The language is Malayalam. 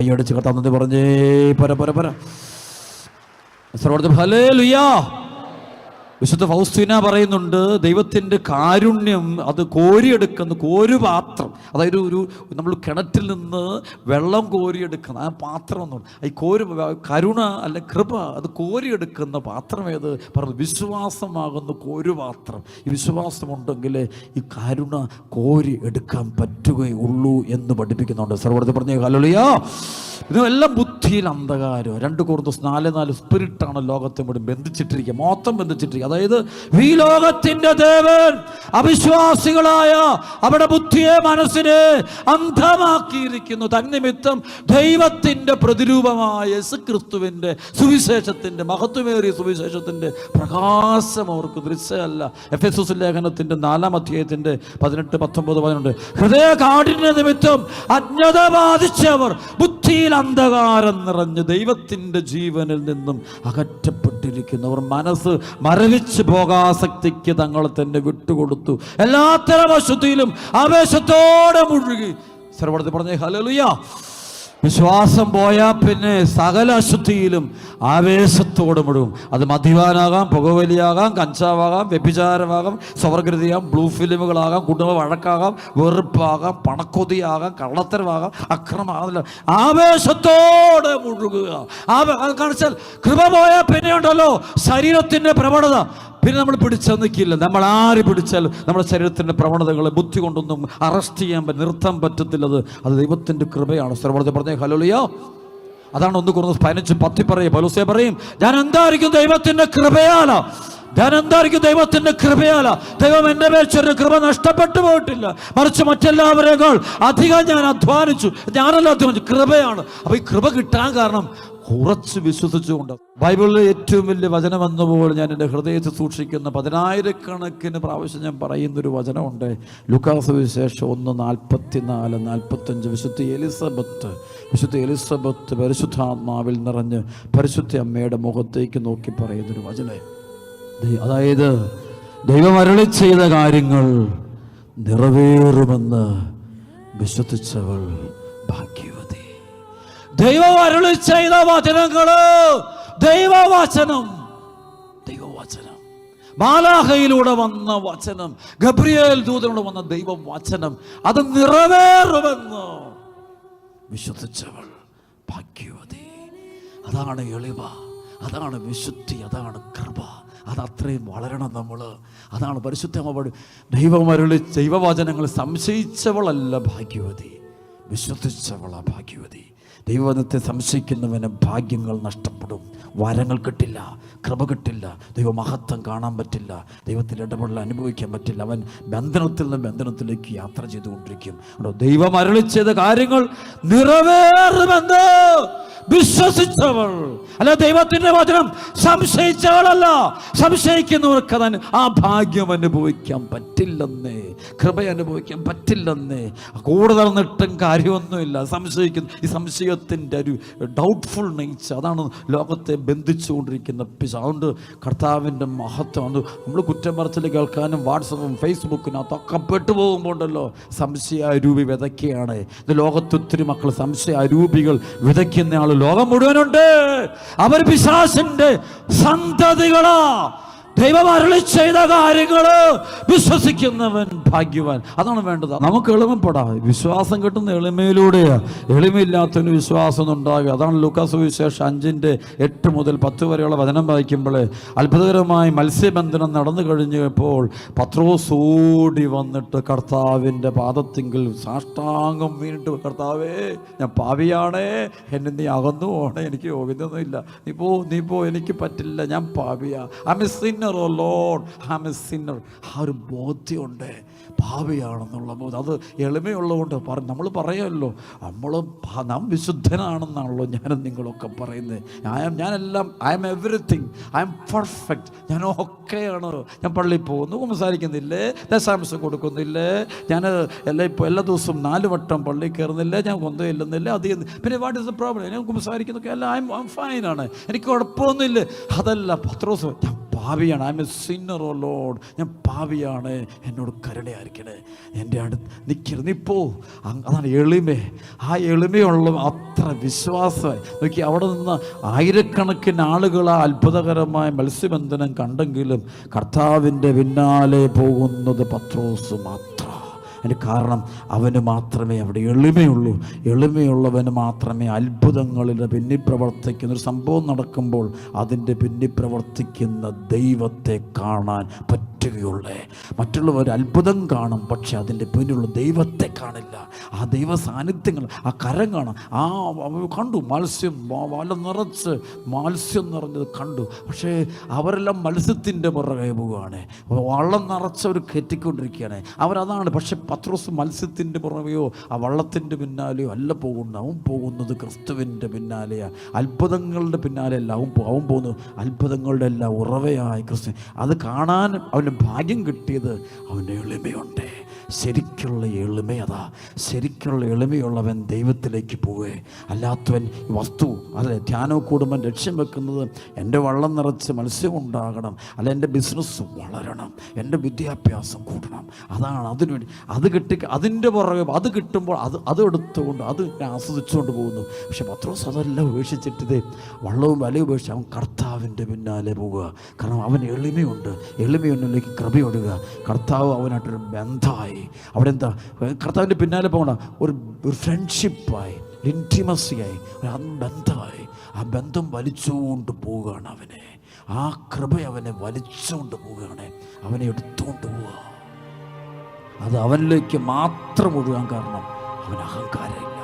കൈയടിച്ച് കർത്താവ് പറഞ്ഞേ പര ഹല്ലേലൂയ. വിശുദ്ധ ഫൗസ്തീന പറയുന്നുണ്ട്, ദൈവത്തിൻ്റെ കാരുണ്യം അത് കോരിയെടുക്കുന്ന കോരുപാത്രം, അതായത് ഒരു നമ്മൾ കിണറ്റിൽ നിന്ന് വെള്ളം കോരിയെടുക്കുന്ന ആ പാത്രം എന്നുണ്ട്. ഈ കരുണ അല്ലെ കൃപ അത് കോരിയെടുക്കുന്ന പാത്രം ഏത് പറഞ്ഞു? വിശ്വാസമാകുന്ന കോരുപാത്രം. ഈ വിശ്വാസമുണ്ടെങ്കിൽ ഈ കരുണ കോരി എടുക്കാൻ പറ്റുകയുള്ളൂ എന്ന് പഠിപ്പിക്കുന്നുണ്ട്. സർവ്വത്തിൽ പറഞ്ഞേ ഹല്ലേലൂയ. ഇതെല്ലാം ബുദ്ധിയിൽ അന്ധകാരം. 2 Corinthians 4:4 സ്പിരിറ്റാണ് ലോകത്തെ മുഴുവൻ ബന്ധിച്ചിട്ടിരിക്കുക, മൊത്തം ബന്ധിച്ചിട്ടിരിക്കുക. അതായത് ഈ ലോകത്തിന്റെ ദേവൻ അവിശ്വാസികളായ അവരുടെ ബുദ്ധിയെ മനസ്സിനെ അന്ധമാക്കിയിരിക്കുന്നു. തന്നിമിത്തം ദൈവത്തിന്റെ പ്രതിരൂപമായ യേശുക്രിസ്തുവിന്റെ സുവിശേഷത്തിന്റെ മഹത്വമേറിയ സുവിശേഷത്തിന്റെ പ്രകാശം അവർക്ക് ദൃശ്യമല്ല. എഫെസോസ് ലേഖനത്തിന്റെ 4-ാം അധ്യായത്തിന്റെ 18, 19, 18 ഹൃദയ കാഠിന്യ നിമിത്തം അജ്ഞത ബാധിച്ചവർ ബുദ്ധിയിൽ അന്ധകാരം നിറഞ്ഞ് ദൈവത്തിന്റെ ജീവനിൽ നിന്നും അകറ്റപ്പെട്ടിരിക്കുന്നവർ മനസ്സ് മരവിച്ച് ഭോഗാസക്തിക്ക് തങ്ങളെ തന്നെ വിട്ടുകൊടുത്തു. എല്ലാത്തരം അശുദ്ധിയിലും ആവേശത്തോടെ മുഴുകി. സർവ്വത്തിൽ പറഞ്ഞേ ഹല്ലേലൂയ. വിശ്വാസം പോയാൽ പിന്നെ സകല അശുദ്ധിയിലും ആവേശത്തോടെ മുഴുകും. അത് മദ്യപാനാകാം, പുകവലിയാകാം, കഞ്ചാവാകാം, വ്യഭിചാരമാകാം, സ്വർഗൃതിയാകാം, ബ്ലൂ ഫിലിമുകളാകാം, കുടുംബ വഴക്കാകാം, വെറുപ്പാകാം, പണക്കൊതിയാകാം, കള്ളത്തരമാകാം, അക്രമമാകാം. ആവേശത്തോടെ മുഴുകുക. കാണിച്ചാൽ കൃപ പോയാൽ പിന്നെ ഉണ്ടല്ലോ ശരീരത്തിൻ്റെ പ്രവണത. പിന്നെ നമ്മൾ പിടിച്ചാൽ നിൽക്കില്ല. നമ്മൾ ആര് പിടിച്ചാലും നമ്മുടെ ശരീരത്തിൻ്റെ പ്രവണതകളെ ബുദ്ധി കൊണ്ടൊന്നും അറസ്റ്റ് ചെയ്യാൻ നിർത്താൻ പറ്റത്തില്ലത്. അത് ദൈവത്തിൻ്റെ കൃപയാണ്. സർവ്വത്തിൽ പറഞ്ഞേ ഹല്ലേലൂയ. അതാണ് 1 Corinthians 15:10 പറയും, പൗലോസ് പറയും, ഞാൻ എന്തായിരിക്കും ദൈവത്തിൻ്റെ കൃപയാല, ഞാൻ എന്തായിരിക്കും ദൈവത്തിൻ്റെ കൃപയാല. ദൈവം എൻ്റെ മേൽ ചെറിയ കൃപ നഷ്ടപ്പെട്ടു പോയിട്ടില്ല, മറിച്ച് മറ്റെല്ലാവരേക്കാൾ അധികം ഞാൻ അധ്വാനിച്ചു. ഞാനല്ല അധ്വാനിച്ചു, കൃപയാണ്. അപ്പോൾ ഈ കൃപ കിട്ടാൻ കാരണം ഉറച്ച് വിശ്വസിച്ചുകൊണ്ട്. ബൈബിളിലെ ഏറ്റവും വലിയ വചനം എന്നപോലെ ഞാൻ എൻ്റെ ഹൃദയത്തിൽ സൂക്ഷിക്കുന്ന 10,000 പ്രാവശ്യം ഞാൻ പറയുന്നൊരു വചനമുണ്ട്. ലൂക്കാസ് സുവിശേഷം 1:44-45. വിശുദ്ധ എലിസബത്ത് പരിശുദ്ധാത്മാവിൽ നിറഞ്ഞ് പരിശുദ്ധ അമ്മയുടെ മുഖത്തേക്ക് നോക്കി പറയുന്നൊരു വചനം. അതായത് ദൈവം അരുളി ചെയ്ത കാര്യങ്ങൾ നിറവേറുമെന്ന് വിശ്വസിച്ചവൾ ഭാഗ്യവതി. ദൈവം അരുളി ചെയ്ത വചനങ്ങള് ദൈവവചനം, മാലാഖയിലൂടെ വന്ന വചനം, ഗബ്രിയേൽ ദൂതനോട് വന്ന ദൈവവചനം, അത് നിറവേറുമെന്ന് വിശ്വസിച്ചവൾ ഭാഗ്യവതി. അതാണ് എളിമ, അതാണ് വിശുദ്ധി, അതാണ് കൃപ. അതത്രയും വളരണം നമ്മൾ. അതാണ് പരിശുദ്ധ ദൈവവചനങ്ങൾ സംശയിച്ചവളല്ല ഭാഗ്യവതി, വിശ്വസിച്ചവളാ ഭാഗ്യവതി. ദൈവവചനത്തെ സംശയിക്കുന്നവന് ഭാഗ്യങ്ങൾ നഷ്ടപ്പെടും, വരങ്ങൾ കിട്ടില്ല, കൃപ കിട്ടില്ല, ദൈവമഹത്വം കാണാൻ പറ്റില്ല, ദൈവത്തിൻ്റെ ഇടപെടൽ അനുഭവിക്കാൻ പറ്റില്ല. അവൻ ബന്ധനത്തിൽ നിന്ന് ബന്ധനത്തിലേക്ക് യാത്ര ചെയ്തുകൊണ്ടിരിക്കും. ദൈവം അരുളി ചെയ്ത കാര്യങ്ങൾ നിറവേറുമെന്ന് വിശ്വസിച്ചവൾ, അല്ല ദൈവത്തിന്റെ വചനം സംശയിച്ചവളല്ല. സംശയിക്കുന്നവർക്ക് അതിന് ആ ഭാഗ്യം അനുഭവിക്കാൻ പറ്റില്ലെന്നേ, കൃപ അനുഭവിക്കാൻ പറ്റില്ലെന്നേ. കൂടുതൽ നിട്ടും കാര്യമൊന്നുമില്ല. ഈ സംശയത്തിൻ്റെ ഒരു ഡൗട്ട്ഫുൾ നേച്ചർ, അതാണ് ലോകത്തെ ബന്ധിച്ചുകൊണ്ടിരിക്കുന്ന പിശാച്. അതുകൊണ്ട് കർത്താവിൻ്റെ മഹത്വം അത് നമ്മൾ കുറ്റം പറച്ചിൽ കേൾക്കാനും വാട്സപ്പും ഫേസ്ബുക്കിനും അതൊക്കെ പെട്ടുപോകുമ്പോണ്ടല്ലോ സംശയാരൂപി വിതയ്ക്കുകയാണ്. ഇത് ലോകത്ത് ഒത്തിരി മക്കൾ സംശയാരൂപികൾ വിതയ്ക്കുന്ന ആൾ ലോകം മുഴുവനുണ്ട്. അവർ പിശാചിന്റെ സന്തതികളാ. ദൈവം അരുളി ചെയ്ത കാര്യങ്ങള് വിശ്വസിക്കുന്നവൻ ഭാഗ്യവാൻ. അതാണ് വേണ്ടത്. നമുക്ക് എളിമപ്പെടാം. വിശ്വാസം കിട്ടുന്ന എളിമയിലൂടെയാ. എളിമയില്ലാത്തതിന് വിശ്വാസം ഉണ്ടാകുക. അതാണ് ലൂക്കാസ് സുവിശേഷം 5:8-10 വരെയുള്ള വചനം വായിക്കുമ്പോൾ അത്ഭുതകരമായി മത്സ്യബന്ധനം നടന്നു കഴിഞ്ഞപ്പോൾ പത്രോസ് ഓടി വന്നിട്ട് കർത്താവിൻ്റെ പാദത്തിങ്കിൽ സാഷ്ടാംഗം വീണിട്ട്, കർത്താവേ ഞാൻ പാപിയാണേ, എന്നെ നീ അകന്നു പോണേ, എനിക്ക് യോഗ്യതയൊന്നുമില്ല, നീ പോ, എനിക്ക് പറ്റില്ല, ഞാൻ പാപിയാ, I am a sinner, O Lord I am a sinner. ആ ഒരു ബോധ്യമുണ്ട് പാപിയാണെന്നുള്ള ബോധം. അത് എളിമയുള്ളതുകൊണ്ട് നമ്മൾ പറയുമല്ലോ, നാം വിശുദ്ധനാണെന്നാണല്ലോ ഞാനും നിങ്ങളൊക്കെ പറയുന്നത്. I am everything, I am perfect, ഞാൻ ഓക്കെയാണ്. ഞാൻ പള്ളിയിൽ പോകുന്നു, കുമ്പസാരിക്കുന്നില്ലേ, ദശാംശം കൊടുക്കുന്നില്ലേ, ഞാൻ എല്ലാ ദിവസവും 4 വട്ടം പള്ളിയിൽ കയറുന്നില്ല, ഞാൻ കൊന്തം ഇല്ലെന്നില്ല, അത് പിന്നെ വാട്ട് ഇസ് ദ പ്രോബ്ലം, ഞാൻ കുമ്പസാരിക്കുന്നൊക്കെ അല്ല, ഐ എം ഫൈനാണ്, എനിക്ക് കുഴപ്പമൊന്നുമില്ല. അതല്ല പത്രോസ്, ഞാൻ പാപിയാണ്, I am a sinner O Lord, ഞാൻ പാപിയാണ്, എന്നോട് കരുണയായിരിക്കണേ, എൻ്റെ അടുത്ത് നിൽക്കരുത്, നീ പോ. അതാണ് എളിമ. ആ എളിമയുള്ള അത്ര വിശ്വാസമായി നോക്കി. അവിടെ നിന്ന് ആയിരക്കണക്കിന് ആളുകൾ ആ അത്ഭുതകരമായ മത്സ്യബന്ധനം കണ്ടെങ്കിലും കർത്താവിൻ്റെ പിന്നാലെ പോകുന്നത് പത്രോസ് മാത്രം. അതിന് കാരണം അവന് മാത്രമേ അവിടെ എളിമയുള്ളൂ. എളിമയുള്ളവന് മാത്രമേ അത്ഭുതങ്ങളിൽ പിന്നിൽ പ്രവർത്തിക്കുന്ന ഒരു സംഭവം നടക്കുമ്പോൾ അതിൻ്റെ പിന്നിൽ പ്രവർത്തിക്കുന്ന ദൈവത്തെ കാണാൻ പറ്റുകയുള്ളേ. മറ്റുള്ളവർ അത്ഭുതം കാണും, പക്ഷെ അതിൻ്റെ പിന്നിലുള്ള ദൈവത്തെ കാണില്ല. ആ ദൈവ സാന്നിധ്യങ്ങൾ, ആ കരം കാണാം. കണ്ടു മത്സ്യം, വല നിറച്ച് മത്സ്യം നിറഞ്ഞത് കണ്ടു. പക്ഷേ അവരെല്ലാം മത്സ്യത്തിൻ്റെ പുറകെ പോവുകയാണ്, വള്ളം നിറച്ചവർ കയറ്റിക്കൊണ്ടിരിക്കുകയാണ്. അവരതാണ്. പക്ഷെ പത്രോസ് മത്സ്യത്തിൻ്റെ പുറകെയോ ആ വള്ളത്തിൻ്റെ പിന്നാലെയോ അല്ല പോകുന്നത്. അവൻ പോകുന്നത് ക്രിസ്തുവിൻ്റെ പിന്നാലെയാണ്. അത്ഭുതങ്ങളുടെ പിന്നാലെയല്ല അവൻ പോകുന്നത്, അത്ഭുതങ്ങളുടെ എല്ലാം ഉറവയായ ക്രിസ്തു. അത് കാണാൻ അവന് ഭാഗ്യം കിട്ടിയത് അവൻ്റെ എളിമയുണ്ട്. ശരിക്കുള്ള എളിമയതാ. ശരിക്കുള്ള എളിമയുള്ളവൻ ദൈവത്തിലേക്ക് പോവേ. അല്ലാത്തവൻ വസ്തു അല്ലെ ധ്യാനം കൂടുമ്പം ലക്ഷ്യം വെക്കുന്നത് എൻ്റെ വള്ളം നിറച്ച് മത്സ്യം ഉണ്ടാകണം, അല്ല എൻ്റെ ബിസിനസ് വളരണം, എൻ്റെ വിദ്യാഭ്യാസം കൂട്ടണം. അതാണ് അതിനുവേണ്ടി അത് കിട്ടി അതിൻ്റെ പുറകെ അത് കിട്ടുമ്പോൾ അത് എടുത്തുകൊണ്ട് അത് ആസ്വദിച്ചുകൊണ്ട് പോകുന്നു. പക്ഷെ പത്രോസ് അതെല്ലാം ഉപേക്ഷിച്ചിട്ട് വള്ളവും വലയും ഉപേക്ഷിച്ച് അവൻ കർത്താവിൻ്റെ പിന്നാലെ പോവുക. കാരണം അവന് എളിമയുണ്ട്. എളിമയൊന്നിലേക്ക് കൃപയൊടുക. കർത്താവ് അവനായിട്ടൊരു ബന്ധമായി. അവിടെ എന്താ കർത്താവിൻ്റെ പിന്നാലെ പോകണം, ഒരു ഫ്രണ്ട്ഷിപ്പായി, ഇൻറ്റിമസിയായി, ഒരു ബന്ധമായി. ആ ബന്ധം വലിച്ചുകൊണ്ട് പോവുകയാണ് അവനെ. ആ കൃപ അവനെ വലിച്ചുകൊണ്ട് പോവുകയാണ്, അവനെ എടുത്തുകൊണ്ട് പോവുക. അത് അവനിലേക്ക് മാത്രം ഒഴുകാൻ കാരണം അവന് അഹങ്കാരമില്ല.